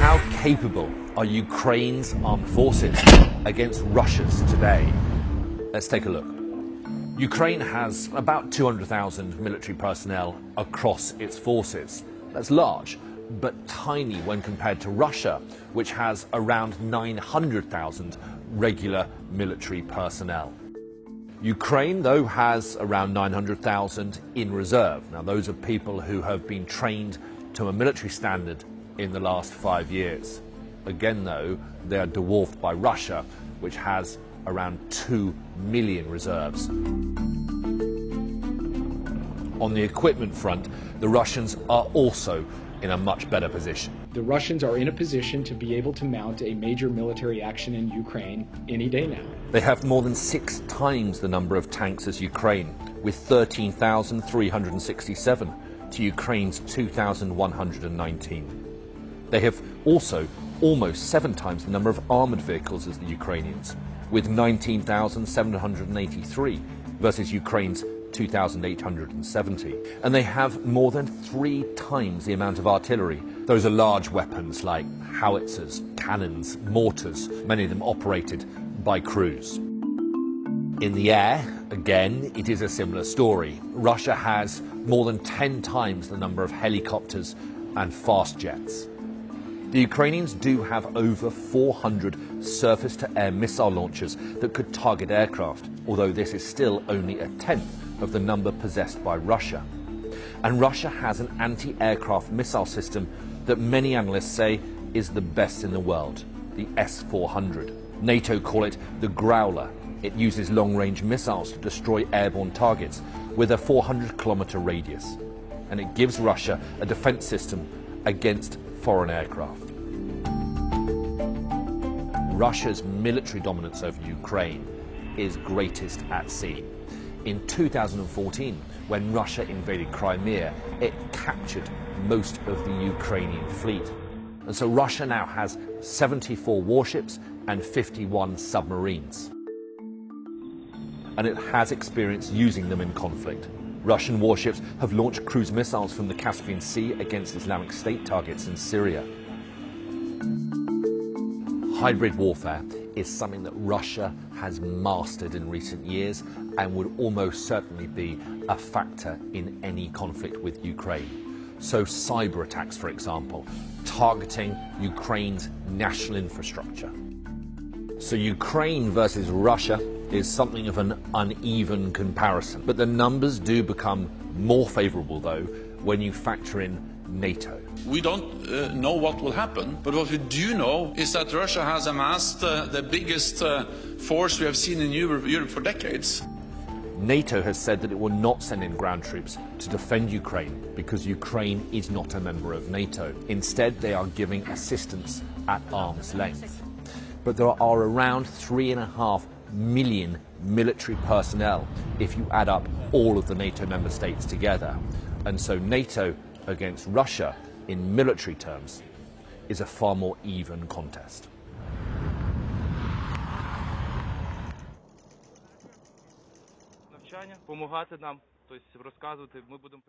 How capable are Ukraine's armed forces against Russia's today? Let's take a look. Ukraine has about 200,000 military personnel across its forces. That's large, but tiny when compared to Russia, which has around 900,000 regular military personnel. Ukraine, though, has around 900,000 in reserve. Now, those are people who have been trained to a military standard in the last 5 years. Again, though, they are dwarfed by Russia, which has around 2 million reserves. On the equipment front, the Russians are also in a much better position. The Russians are in a position to be able to mount a major military action in Ukraine any day now. They have more than 6 times the number of tanks as Ukraine, with 13,367 to Ukraine's 2,119. They have also almost 7 times the number of armoured vehicles as the Ukrainians, with 19,783 versus Ukraine's 2,870. And they have more than 3 times the amount of artillery. Those are large weapons like howitzers, cannons, mortars, many of them operated by crews. In the air, again, it is a similar story. Russia has more than 10 times the number of helicopters and fast jets. The Ukrainians do have over 400 surface-to-air missile launchers that could target aircraft, although this is still only a tenth of the number possessed by Russia. And Russia has an anti-aircraft missile system that many analysts say is the best in the world, the S-400. NATO call it the Growler. It uses long-range missiles to destroy airborne targets with a 400-kilometer radius. And it gives Russia a defense system against foreign aircraft. Russia's military dominance over Ukraine is greatest at sea. In 2014, when Russia invaded Crimea, it captured most of the Ukrainian fleet. And so Russia now has 74 warships and 51 submarines. And it has experience using them in conflict. Russian warships have launched cruise missiles from the Caspian Sea against Islamic State targets in Syria. Hybrid warfare is something that Russia has mastered in recent years and would almost certainly be a factor in any conflict with Ukraine. So cyber attacks, for example, targeting Ukraine's national infrastructure. So Ukraine versus Russia is something of an uneven comparison. But the numbers do become more favourable, though, when you factor in NATO. We don't know what will happen, but what we do know is that Russia has amassed the biggest force we have seen in Europe for decades. NATO has said that it will not send in ground troops to defend Ukraine because Ukraine is not a member of NATO. Instead, they are giving assistance at arm's length. But there are around 3.5 million military personnel if you add up all of the NATO member states together. And so NATO against Russia in military terms is a far more even contest. Навчання, допомагати нам, тобто розказувати, ми будемо